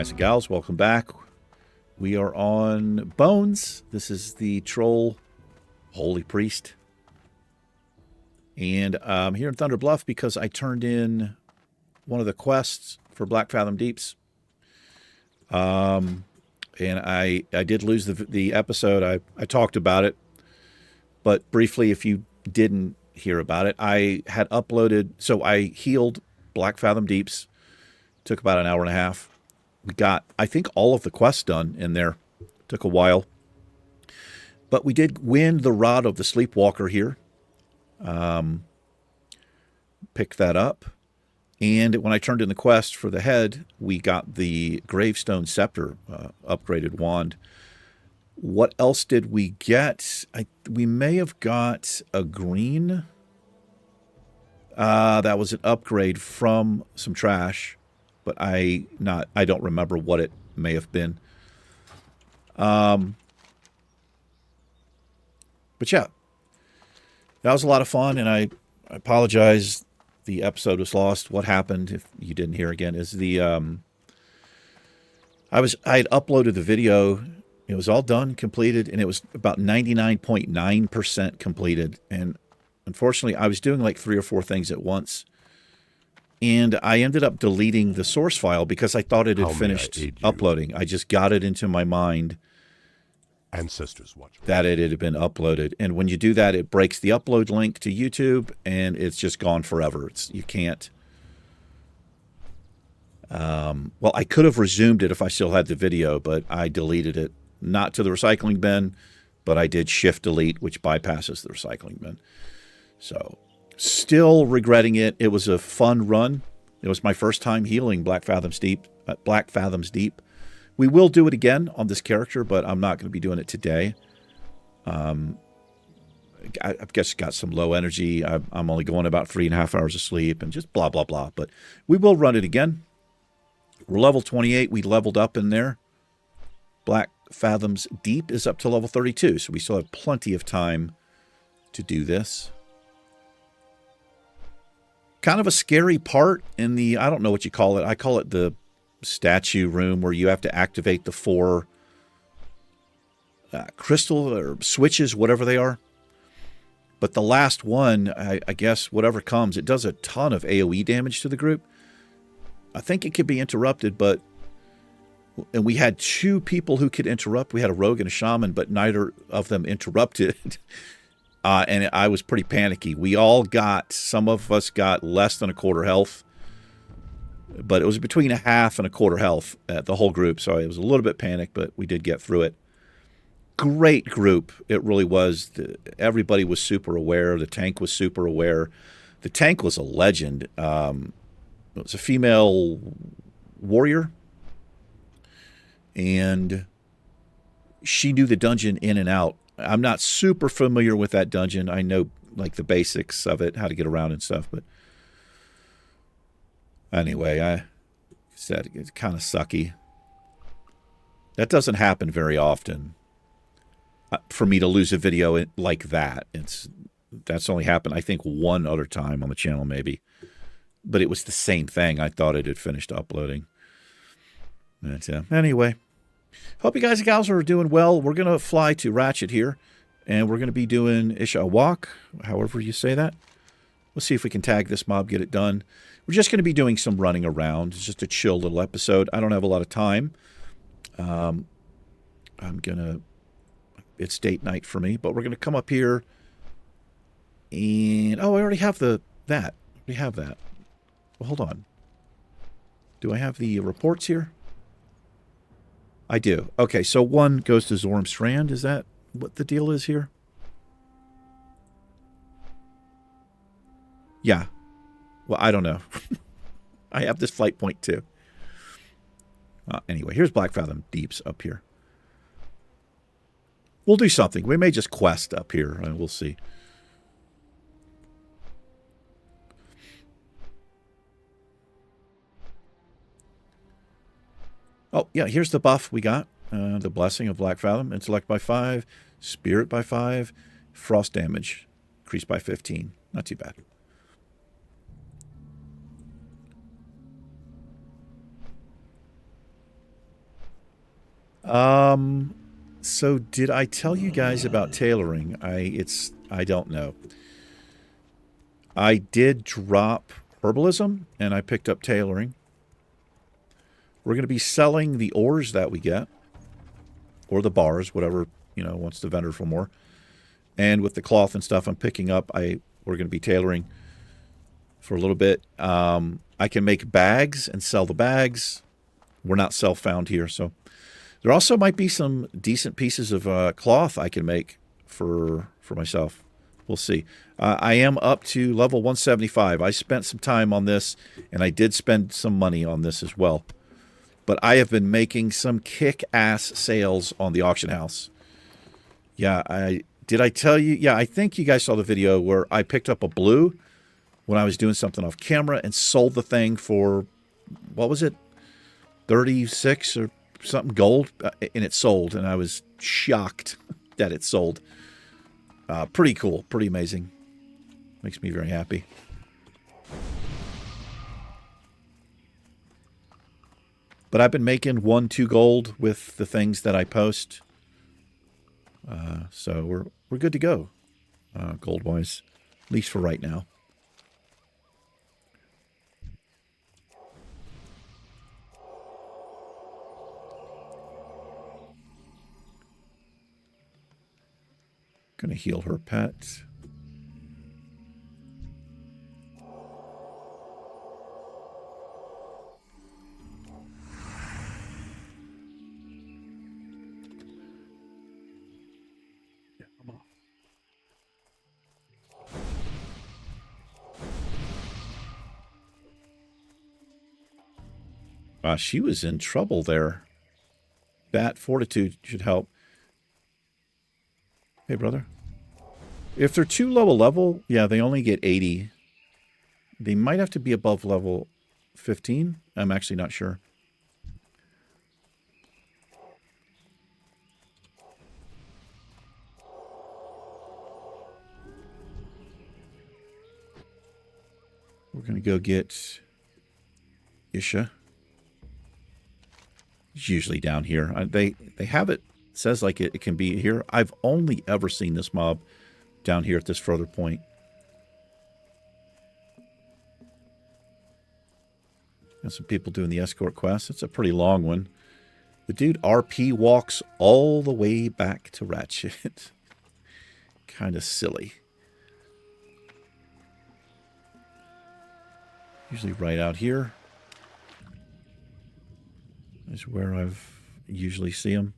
Guys and gals, welcome back. We are on Bones. This is the Troll Holy Priest. And I'm here in Thunder Bluff because I turned in one of the quests for Black Fathom Deeps. And I did lose the episode. I talked about it. But briefly, if you didn't hear about it, I had uploaded... So I healed Black Fathom Deeps. Took about an hour and a half. We got, I think, all of the quests done in there. Took a while. But we did win the Rod of the Sleepwalker here. Picked that up. And when I turned in the quest for the head, we got the Gravestone Scepter, upgraded wand. What else did we get? We may have got a green. That was an upgrade from some trash. But I don't remember what it may have been. But yeah, that was a lot of fun, and I apologize. The episode was lost. What happened, if you didn't hear again, is the I had uploaded the video. It was all done, completed, and it was about 99.9% completed. And unfortunately, I was doing like 3 or 4 things at once. And I ended up deleting the source file because I thought it had finished uploading. I just got it into my mind Ancestors watch that it had been uploaded. And when you do that, it breaks the upload link to YouTube, and it's just gone forever. You can't. Well, I could have resumed it if I still had the video, but I deleted it. Not to the recycling bin, but I did Shift Delete, which bypasses the recycling bin. So... Still regretting it. It was a fun run. It was my first time healing Black Fathoms Deep. We will do it again on this character, but I'm not going to be doing it today. I guess got some low energy. I'm only going about 3.5 hours of sleep and just blah, blah, blah. But we will run it again. We're level 28. We leveled up in there. Black Fathoms Deep is up to level 32, so we still have plenty of time to do this. Kind of a scary part in the, I don't know what you call it. I call it the statue room where you have to activate the 4 crystal or switches, whatever they are. But the last one, I guess, whatever comes, it does a ton of AoE damage to the group. I think it could be interrupted, and we had 2 people who could interrupt. We had a rogue and a shaman, but neither of them interrupted. And I was pretty panicky. Some of us got less than a quarter health. But it was between a half and a quarter health at the whole group. So it was a little bit panicked, but we did get through it. Great group. It really was. Everybody was super aware. The tank was super aware. The tank was a legend. It was a female warrior. And she knew the dungeon in and out. I'm not super familiar with that dungeon. I know like the basics of it, how to get around and stuff. But anyway, I said it's kind of sucky. That doesn't happen very often. For me to lose a video like that, that's only happened, I think, one other time on the channel maybe. But it was the same thing. I thought it had finished uploading. But, anyway. Hope you guys and gals are doing well. We're going to fly to Ratchet here, and we're going to be doing Isha Walk, however you say that. Let's see if we can tag this mob, get it done. We're just going to be doing some running around. It's just a chill little episode. I don't have a lot of time. It's date night for me, but we're going to come up here, and, oh, I already have that. We have that. Well, hold on. Do I have the reports here? I do. Okay, so 1 goes to Zormstrand. Is that what the deal is here? Yeah. Well, I don't know. I have this flight point too. Anyway, here's Black Fathom Deeps up here. We'll do something. We may just quest up here, and we'll see. Oh, yeah, here's the buff we got. The Blessing of Black Fathom. Intellect by 5. Spirit by 5. Frost damage. Increased by 15. Not too bad. So did I tell you guys about tailoring? I don't know. I did drop herbalism and I picked up tailoring. We're going to be selling the ores that we get, or the bars, whatever, you know, wants the vendor for more. And with the cloth and stuff I'm picking up, we're going to be tailoring for a little bit. I can make bags and sell the bags. We're not self-found here, so there also might be some decent pieces of cloth I can make for myself. We'll see. I am up to level 175. I spent some time on this, and I did spend some money on this as well. But I have been making some kick-ass sales on the auction house. Yeah, did I tell you? Yeah, I think you guys saw the video where I picked up a blue when I was doing something off camera and sold the thing for, what was it, 36 or something gold, and it sold, and I was shocked that it sold. Pretty cool, pretty amazing. Makes me very happy. But I've been making 1-2 gold with the things that I post. So we're good to go, gold-wise, at least for right now. Gonna heal her pet. She was in trouble there. That fortitude should help. Hey, brother. If they're too low a level, yeah, they only get 80. They might have to be above level 15. I'm actually not sure. We're going to go get Isha. It's usually down here. They have it, says like it can be here. I've only ever seen this mob down here at this further point. Got some people doing the escort quest. It's a pretty long one. The dude RP walks all the way back to Ratchet. Kind of silly. Usually right out here is where I've usually see him.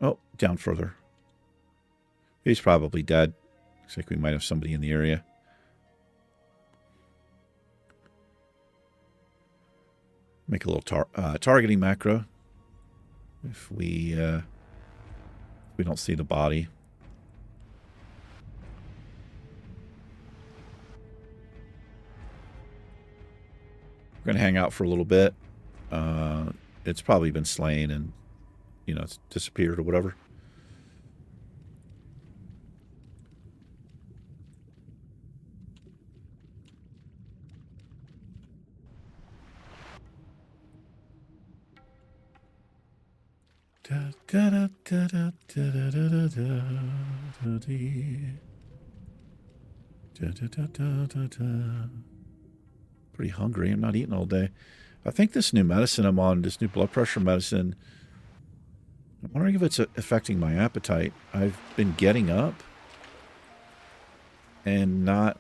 Oh, down further. He's probably dead. Looks like we might have somebody in the area. Make a little targeting macro. If we don't see the body. We're going to hang out for a little bit. It's probably been slain and, you know, it's disappeared or whatever. Pretty hungry. I'm not eating all day. I think this new medicine I'm on, this new blood pressure medicine, I'm wondering if it's affecting my appetite. I've been getting up and not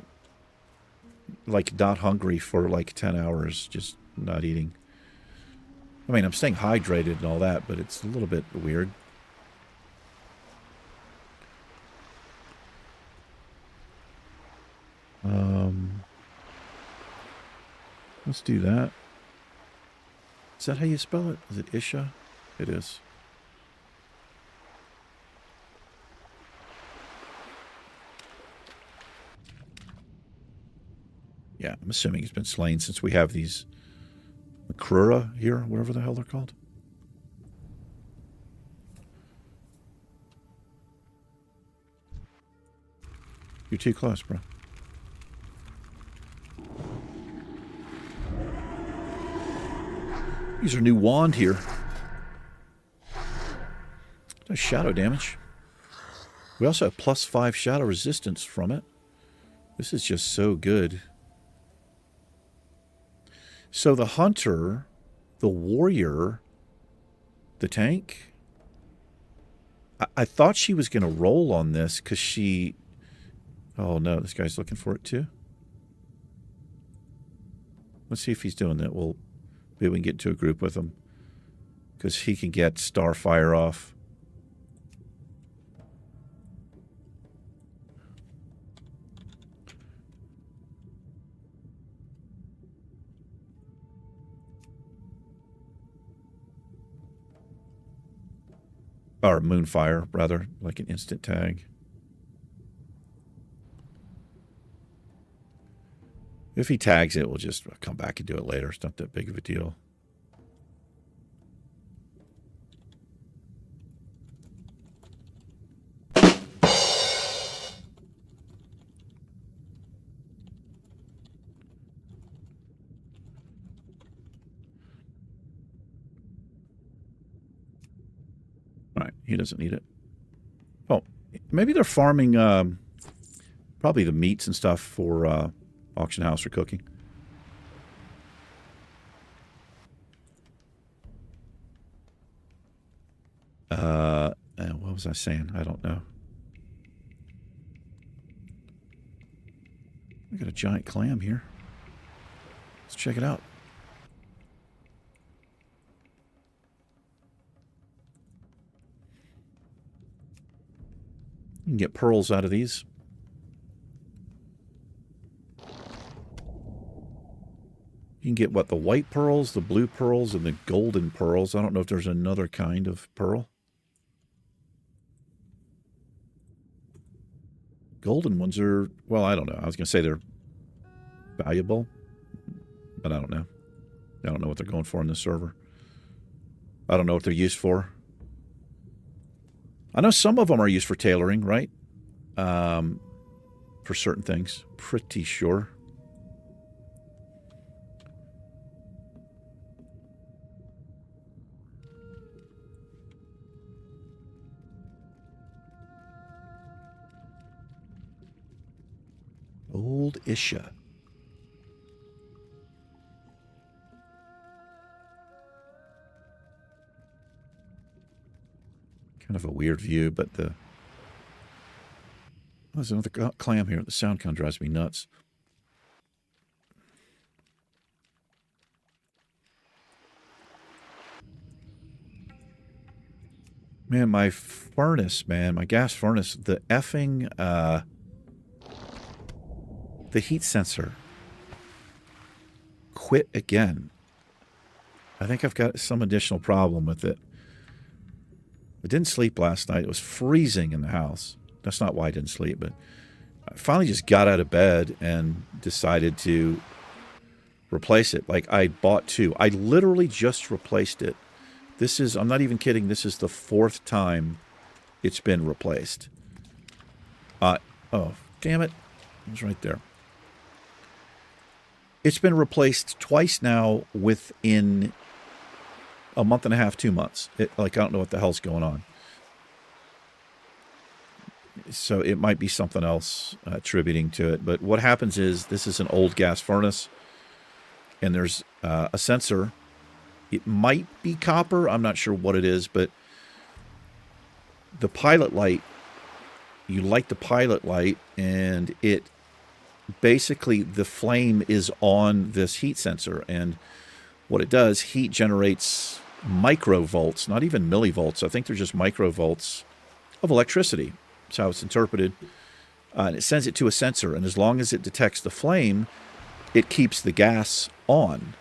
hungry for like 10 hours, just not eating. I mean, I'm staying hydrated and all that, but it's a little bit weird. Let's do that. Is that how you spell it? Is it Isha? It is. Yeah, I'm assuming he's been slain since we have these Makrura here, whatever the hell they're called. You're too close, bro. Use our new wand here. Does shadow damage. We also have +5 shadow resistance from it. This is just so good. So the hunter, the warrior, the tank. I thought she was going to roll on this because she... Oh no, this guy's looking for it too. Let's see if he's doing that. Well, maybe we can get into a group with him because he can get Starfire off. Or Moonfire, rather, like an instant tag. If he tags it, we'll just come back and do it later. It's not that big of a deal. All right, he doesn't need it. Oh, maybe they're farming probably the meats and stuff for auction house for cooking. What was I saying? I don't know. We got a giant clam here. Let's check it out. You can get pearls out of these. You can get, what, the white pearls, the blue pearls, and the golden pearls. I don't know if there's another kind of pearl. Golden ones are, well, I don't know. I was going to say they're valuable, but I don't know. I don't know what they're going for in this server. I don't know what they're used for. I know some of them are used for tailoring, right? For certain things. Pretty sure. Old Isha. Kind of a weird view, but the... There's another clam here. The sound kind of drives me nuts. Man, my furnace, man, my gas furnace, the effing... the heat sensor quit again. I think I've got some additional problem with it. I didn't sleep last night. It was freezing in the house. That's not why I didn't sleep, but I finally just got out of bed and decided to replace it. Like, I bought two. I literally just replaced it. This is, I'm not even kidding, this is the 4th time it's been replaced. Oh, damn it. It was right there. It's been replaced twice now within a month and a half, 2 months. Like, I don't know what the hell's going on. So it might be something else attributing to it. But what happens is, this is an old gas furnace, and there's a sensor. It might be copper. I'm not sure what it is, but the pilot light, you light the pilot light, and it basically, the flame is on this heat sensor, and what it does, heat generates microvolts, not even millivolts. I think they're just microvolts of electricity. That's how it's interpreted. And it sends it to a sensor, and as long as it detects the flame, it keeps the gas on.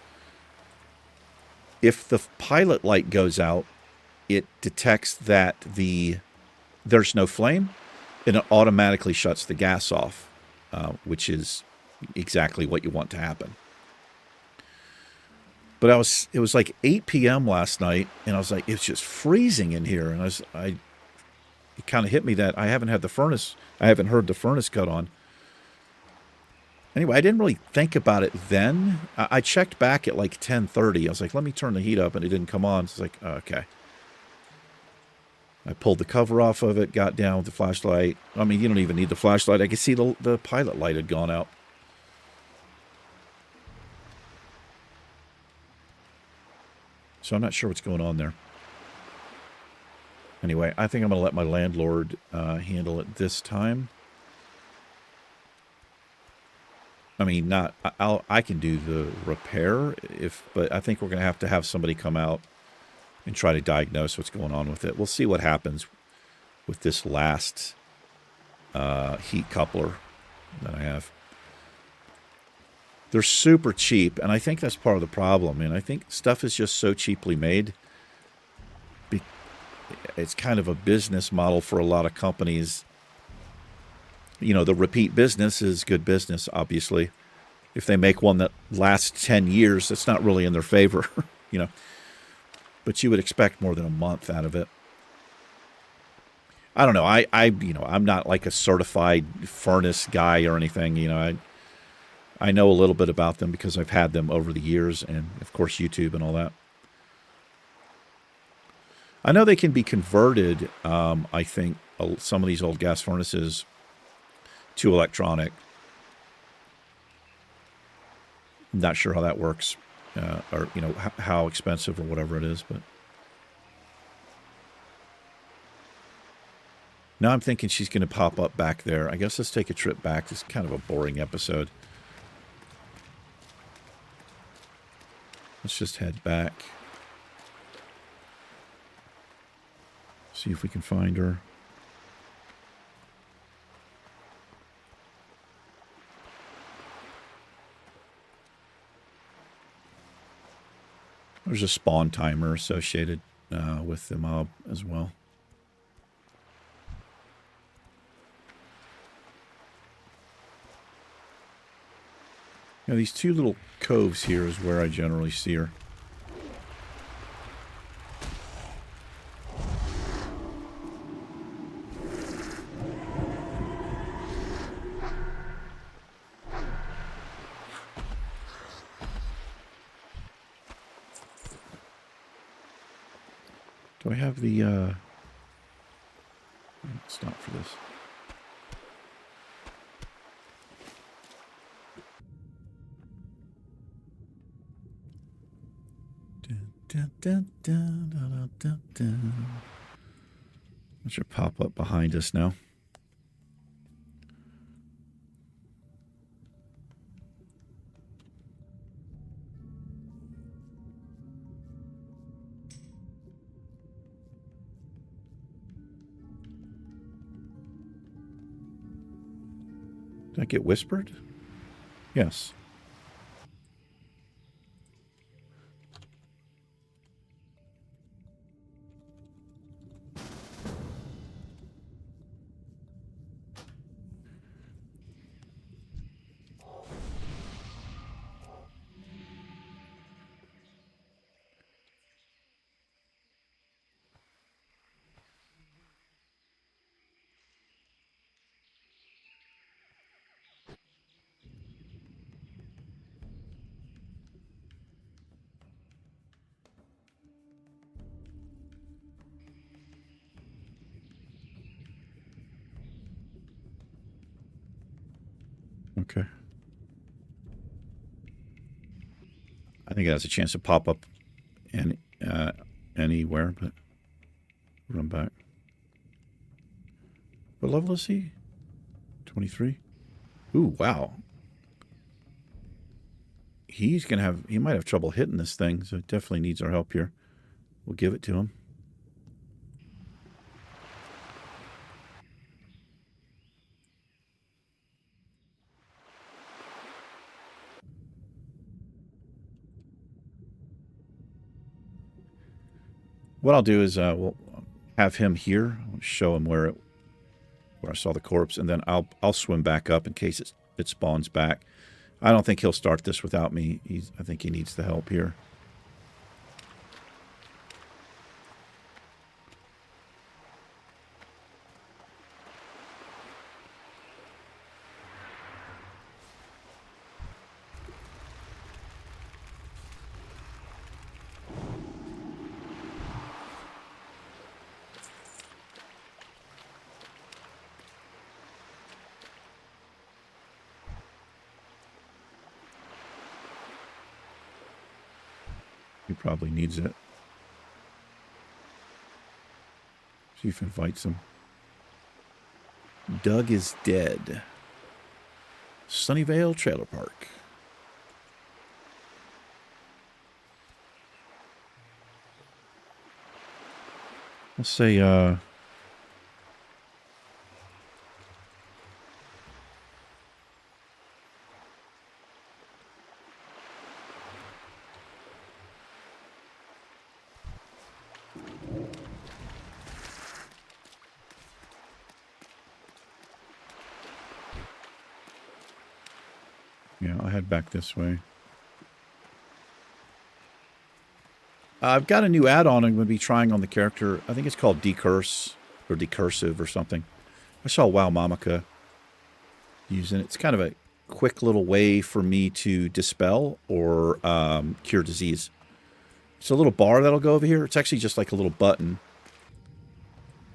If the pilot light goes out, it detects that there's no flame, and it automatically shuts the gas off. Which is exactly what you want to happen. But it was like 8 p.m. last night, and I was like, it's just freezing in here. And it kind of hit me that I haven't heard the furnace cut on Anyway, I didn't really think about it then. I checked back at like 10:30. I was like, let me turn the heat up, and it didn't come on. So I was like, oh, okay. I pulled the cover off of it, got down with the flashlight. I mean, you don't even need the flashlight. I could see the pilot light had gone out. So I'm not sure what's going on there. Anyway, I think I'm going to let my landlord handle it this time. I mean, not I can do the repair, but I think we're going to have somebody come out and try to diagnose what's going on with it. We'll see what happens with this last heat coupler that I have. They're super cheap, and I think that's part of the problem. And I think stuff is just so cheaply made. It's kind of a business model for a lot of companies. You know, the repeat business is good business, obviously. If they make one that lasts 10 years, that's not really in their favor, you know. But you would expect more than a month out of it. I don't know. I'm not like a certified furnace guy or anything. You know, I know a little bit about them because I've had them over the years, and of course YouTube and all that. I know they can be converted. I think some of these old gas furnaces to electronic. I'm not sure how that works, or you know how expensive or whatever it is, but. Now I'm thinking she's going to pop up back there. I guess let's take a trip back. It's kind of a boring episode. Let's just head back. See if we can find her. There's a spawn timer associated with the mob as well. Now, these two little coves here is where I generally see her. Do I have the, it's not for this. That should pop up behind us now. Did I get whispered? Yes. Okay. I think it has a chance to pop up anywhere, but run back. What level is he? 23? Ooh, wow. He might have trouble hitting this thing, so it definitely needs our help here. We'll give it to him. What I'll do is we'll have him here. I'll show him where I saw the corpse, and then I'll swim back up in case it spawns back. I don't think he'll start this without me. I think he needs the help here. He probably needs it. See if it invites him. Doug is dead. Sunnyvale Trailer Park. Let's say, yeah, I'll head back this way. I've got a new add-on I'm going to be trying on the character. I think it's called Decurse or Decursive or something. I saw Wow Mamaka using it. It's kind of a quick little way for me to dispel or cure disease. It's a little bar that'll go over here. It's actually just like a little button.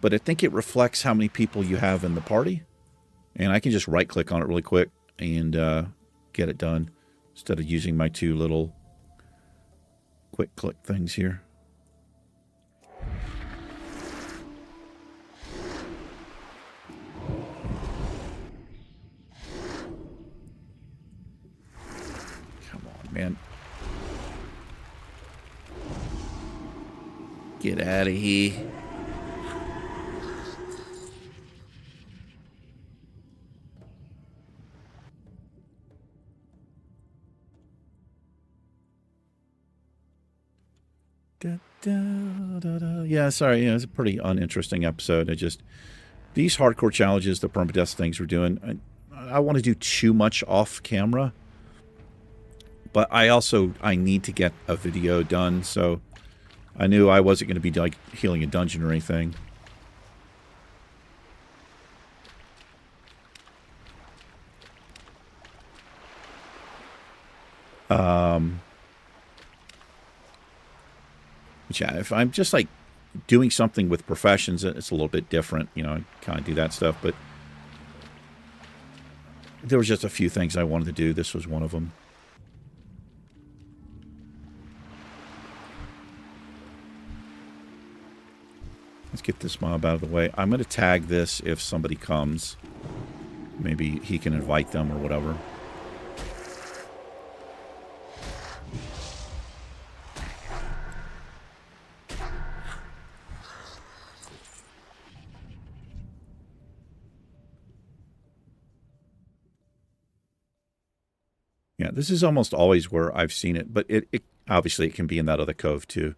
But I think it reflects how many people you have in the party. And I can just right-click on it really quick and get it done instead of using my two little quick click things here. Come on, man. Get out of here. Da, da, da, da. Yeah, sorry. Yeah, it's a pretty uninteresting episode. These hardcore challenges, the permadeath things we're doing, I want to do too much off camera. But I need to get a video done, so I knew I wasn't going to be like healing a dungeon or anything. But yeah, if I'm just like doing something with professions, it's a little bit different. You know, I kind of do that stuff, but there was just a few things I wanted to do. This was one of them. Let's get this mob out of the way. I'm going to tag this if somebody comes. Maybe he can invite them or whatever. Yeah, this is almost always where I've seen it, but it obviously it can be in that other cove too.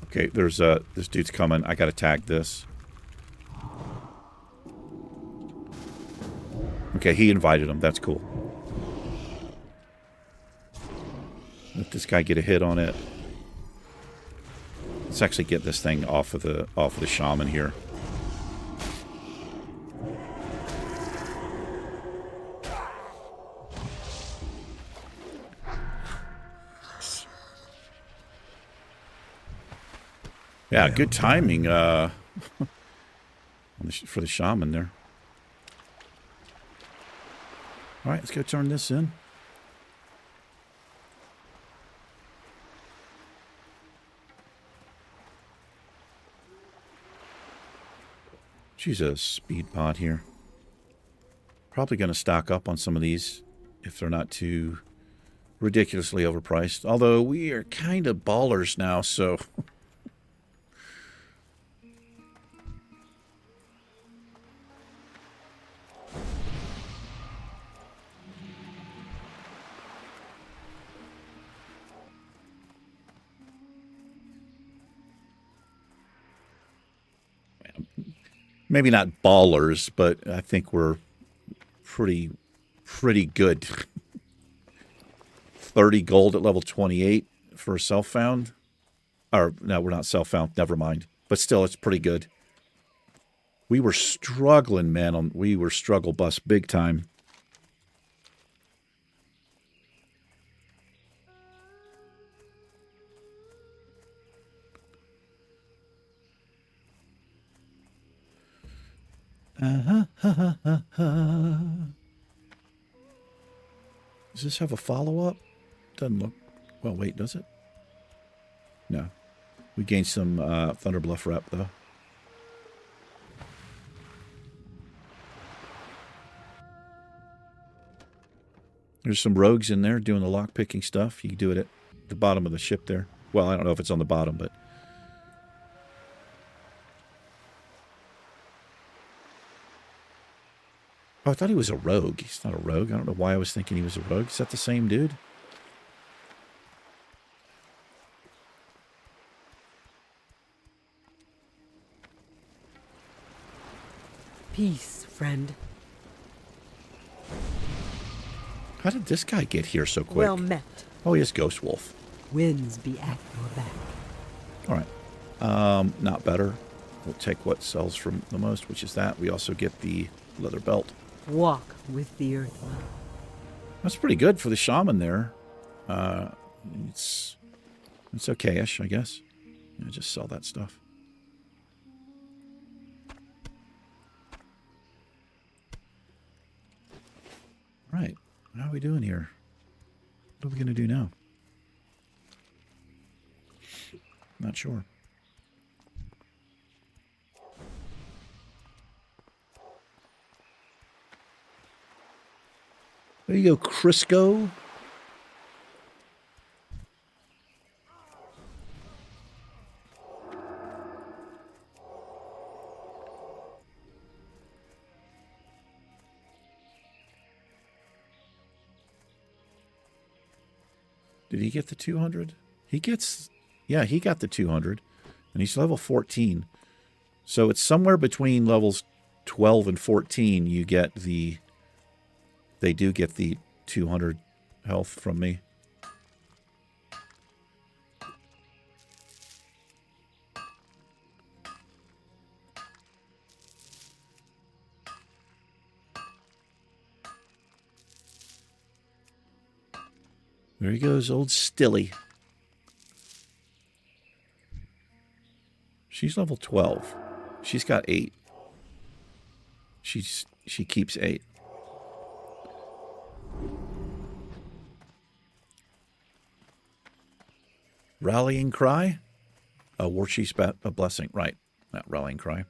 Okay, there's this dude's coming. I gotta tag this. Okay, he invited him. That's cool. Let this guy get a hit on it. Let's actually get this thing off of the shaman here. Yeah, good timing for the shaman there. All right, let's go turn this in. She's a speed pod here. Probably going to stock up on some of these if they're not too ridiculously overpriced. Although we are kind of ballers now, so... Maybe not ballers, but I think we're pretty good. 30 gold at level 28 for self-found. Or, no, we're not self-found. Never mind. But still, it's pretty good. We were struggling, man. We were struggle bus big time. Uh-huh. Does this have a follow-up? Doesn't look... Well, wait, does it? No. We gained some Thunder Bluff rep, though. There's some rogues in there doing the lock-picking stuff. You can do it at the bottom of the ship there. Well, I don't know if it's on the bottom, but... Oh, I thought he was a rogue. He's not a rogue. I don't know why I was thinking he was a rogue. Is that the same dude? Peace, friend. How did this guy get here so quick? Well met. Oh, he is Ghost Wolf. Winds be at your back. All right. Not better. We'll take what sells from the most, which is that. We also get the leather belt. Walk with the earth. That's pretty good for the shaman there. It's okay-ish, I guess. Yeah, just sell that stuff. Right. How are we doing here? What are we going to do now? Not sure. There you go, Crisco. Did he get the 200? He gets... Yeah, he got the 200. And he's level 14. So it's somewhere between levels 12 and 14 you get the... They do get the 200 health from me. There he goes, old Stilly. She's level 12. She's got 8. She keeps 8. Rallying cry? Oh, War Chief's a blessing. Right. Not rallying cry.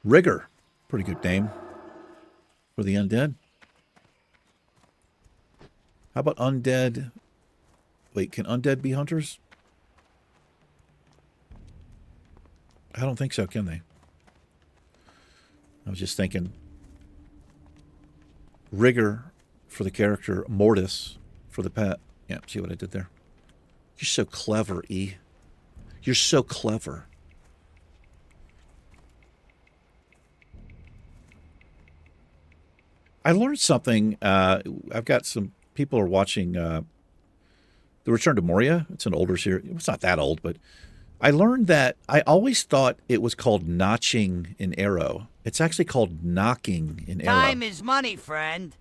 Rigger. Pretty good name for the undead. How about undead? Wait, can undead be hunters? I don't think so, can they? I was just thinking. Rigger for the character, Mortis for the pet. Yeah, see what I did there? You're so clever, E. You're so clever. I learned something. I've got some people are watching The Return to Moria. It's an older series. It's not that old, but I learned that I always thought it was called notching an arrow. It's actually called knocking an arrow. Time is money, friend.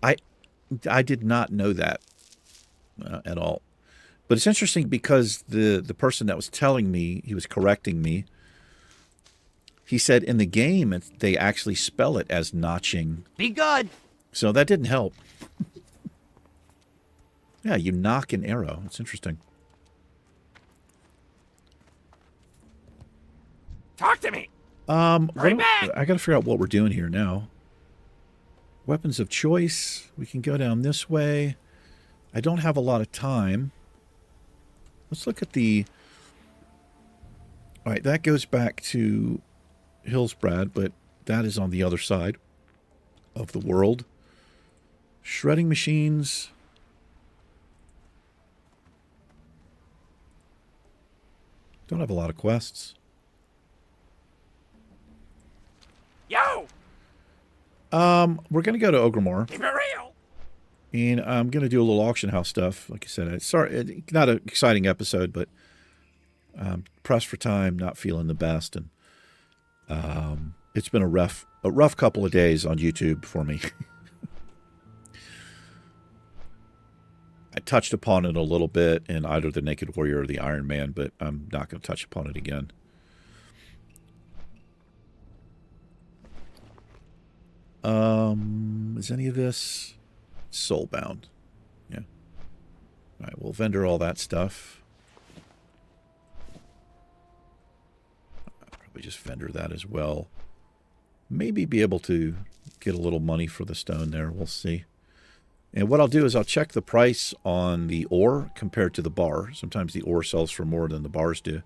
I did not know that at all. But it's interesting because the person that was telling me, he was correcting me. He said in the game, they actually spell it as notching. Be good. So that didn't help. Yeah, you knock an arrow. It's interesting. Talk to me. I got to figure out what we're doing here now. Weapons of choice. We can go down this way. I don't have a lot of time. Let's look at the... All right, that goes back to Hillsbrad, but that is on the other side of the world. Shredding machines. Don't have a lot of quests. Yo! We're going to go to Ogremore. Keep it real. And I'm going to do a little auction house stuff. Like I said, sorry, not an exciting episode, but pressed for time, not feeling the best. And it's been a rough a rough couple of days on YouTube for me. I touched upon it a little bit in either the Naked Warrior or the Iron Man, but I'm not going to touch upon it again. Is any of this soulbound? Yeah. All right, we'll vendor all that stuff. I'll probably just vendor that as well. Maybe be able to get a little money for the stone there. We'll see. And what I'll do is I'll check the price on the ore compared to the bar. Sometimes the ore sells for more than the bars do.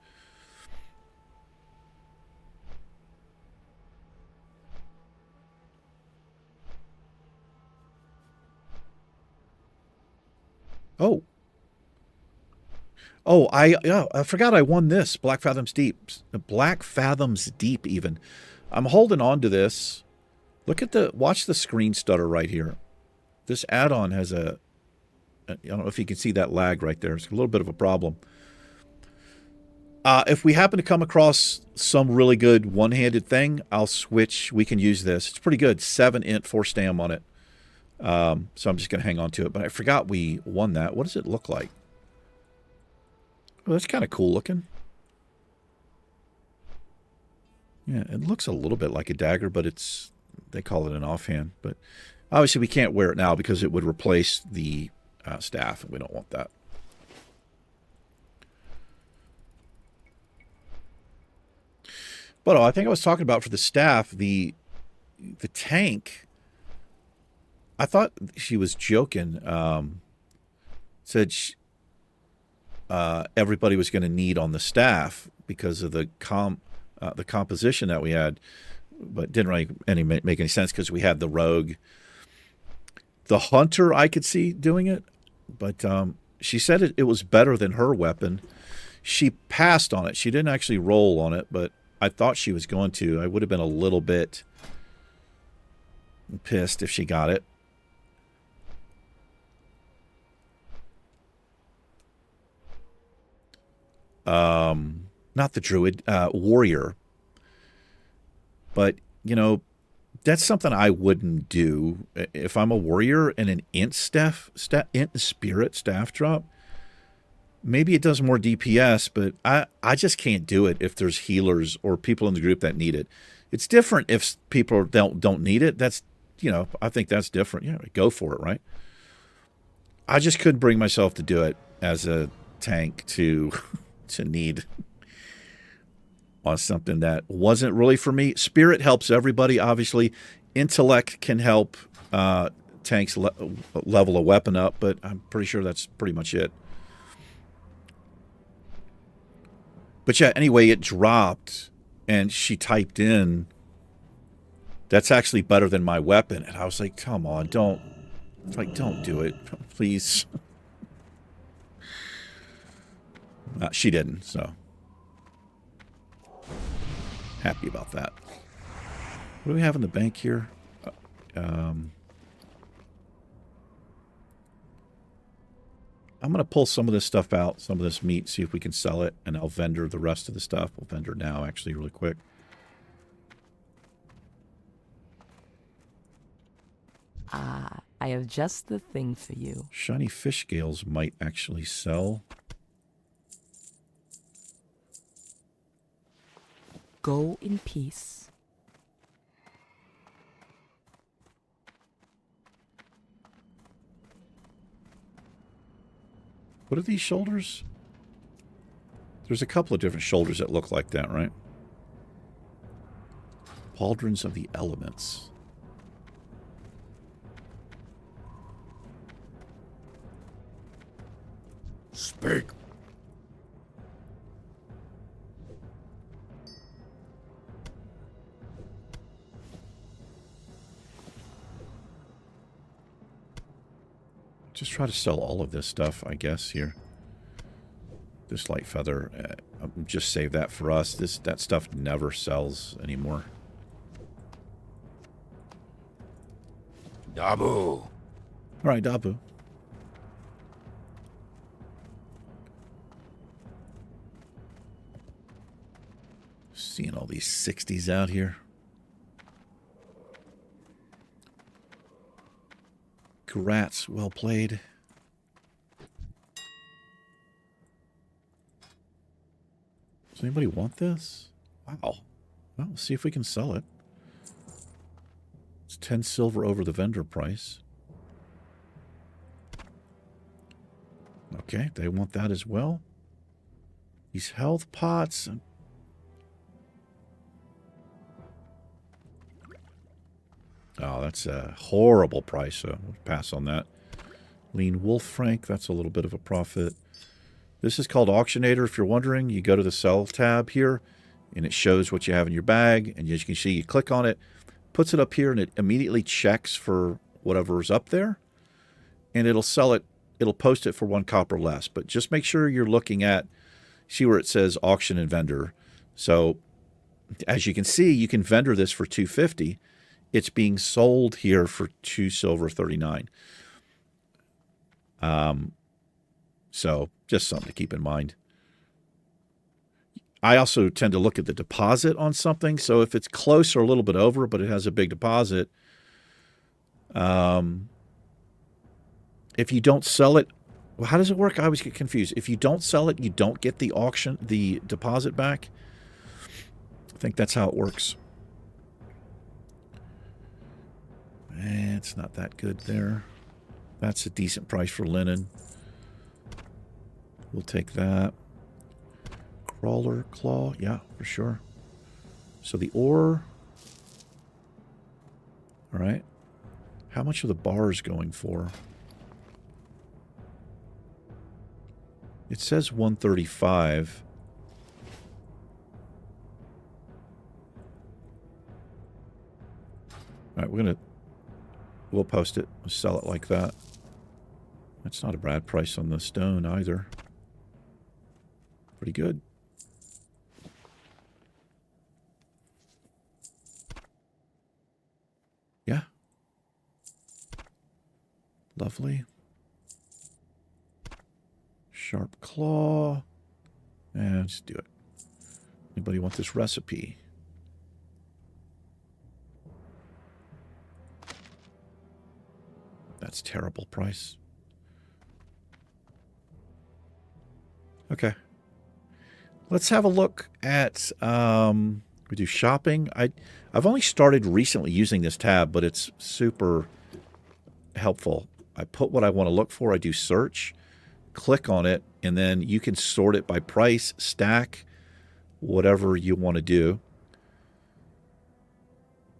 Oh. Oh, I forgot I won this. Black Fathoms Deep. Black Fathoms Deep even. I'm holding on to this. Look at watch the screen stutter right here. This add-on has I don't know if you can see that lag right there. It's a little bit of a problem. If we happen to come across some really good one-handed thing, I'll switch. We can use this. It's pretty good. 7-int 4-stam on it. So I'm just going to hang on to it. But I forgot we won that. What does it look like? Oh, that's kind of cool looking. Yeah, it looks a little bit like a dagger, but they call it an offhand. But obviously we can't wear it now because it would replace the staff, and we don't want that. But I think I was talking about for the staff, the tank. I thought she was joking. Said everybody was going to need on the staff because of the composition that we had, but didn't really make any sense because we had the rogue. The hunter I could see doing it, but she said it was better than her weapon. She passed on it. She didn't actually roll on it, but I thought she was going to. I would have been a little bit pissed if she got it. Not the druid, warrior. But, you know, that's something I wouldn't do. If I'm a warrior and an int spirit staff drop, maybe it does more DPS, but I just can't do it if there's healers or people in the group that need it. It's different if people don't need it. That's, you know, I think that's different. Yeah, go for it, right? I just couldn't bring myself to do it as a tank to need on something that wasn't really for me. Spirit helps everybody, obviously. Intellect can help tanks level a weapon up, but I'm pretty sure that's pretty much it. But yeah, anyway, it dropped, and she typed in, that's actually better than my weapon. And I was like, come on, don't do it, please. She didn't, so happy about that. What do we have in the bank here? I'm going to pull some of this stuff out, some of this meat, see if we can sell it, and I'll vendor the rest of the stuff. We'll vendor now, actually, really quick. I have just the thing for you. Shiny fish scales might actually sell. Go in peace. What are these shoulders? There's a couple of different shoulders that look like that, right? Pauldrons of the Elements. Speak. Just try to sell all of this stuff, I guess, here. This light feather, just save that for us. That stuff never sells anymore. Dabu. All right, Dabu. Seeing all these 60s out here. Congrats. Well played. Does anybody want this? Wow. Well, let's see if we can sell it. It's 10 silver over the vendor price. Okay, they want that as well. These health pots. Oh, that's a horrible price, so we'll pass on that. Lean Wolf Frank, that's a little bit of a profit. This is called Auctionator. If you're wondering, you go to the Sell tab here, and it shows what you have in your bag. And as you can see, you click on it, puts it up here, and it immediately checks for whatever's up there. And it'll sell it. It'll post it for 1 copper less. But just make sure you're looking at, see where it says Auction and Vendor. So as you can see, you can vendor this for $2.50. It's being sold here for $2 silver 39. So just something to keep in mind. I also tend to look at the deposit on something. So if it's close or a little bit over, but it has a big deposit, if you don't sell it, well, how does it work? I always get confused. If you don't sell it, you don't get the deposit back. I think that's how it works. It's not that good there. That's a decent price for linen. We'll take that. Crawler claw, yeah, for sure. So the ore. All right. How much are the bars going for? It says 135. All right, we'll post it. We'll sell it like that. That's not a bad price on the stone either. Pretty good. Yeah. Lovely. Sharp claw. And let's do it. Anybody want this recipe? That's terrible price. Okay. Let's have a look at, we do shopping. I've only started recently using this tab, but it's super helpful. I put what I want to look for. I do search, click on it, and then you can sort it by price, stack, whatever you want to do.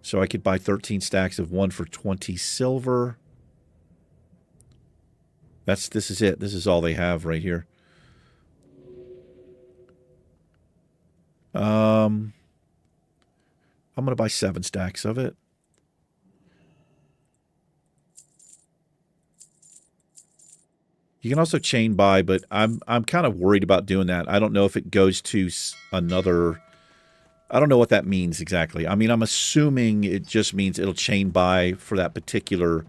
So I could buy 13 stacks of 1 for 20 silver. This is it. This is all they have right here. I'm going to buy 7 stacks of it. You can also chain buy, but I'm kind of worried about doing that. I don't know if it goes to another. I don't know what that means exactly. I mean, I'm assuming it just means it'll chain buy for that particular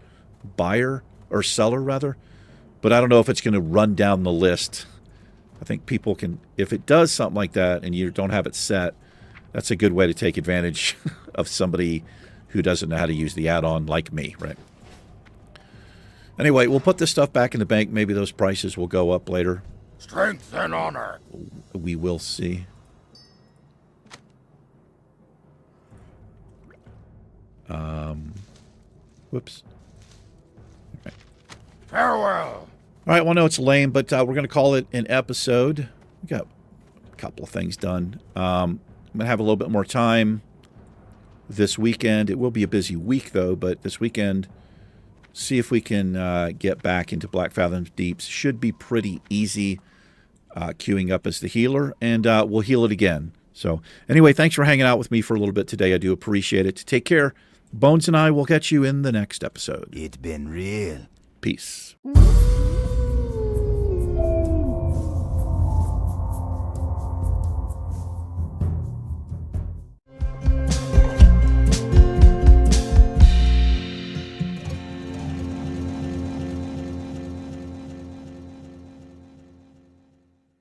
buyer or seller rather. But I don't know if it's going to run down the list. I think people can, if it does something like that and you don't have it set, that's a good way to take advantage of somebody who doesn't know how to use the add-on like me, right? Anyway, we'll put this stuff back in the bank. Maybe those prices will go up later. Strength and honor. We will see. Whoops. Okay. Farewell. All right, well, I know it's lame, but we're going to call it an episode. We got a couple of things done. I'm going to have a little bit more time this weekend. It will be a busy week, though, but this weekend, see if we can get back into Black Fathom Deeps. Should be pretty easy queuing up as the healer, and we'll heal it again. So anyway, thanks for hanging out with me for a little bit today. I do appreciate it. Take care. Bones and I will catch you in the next episode. It's been real. Peace.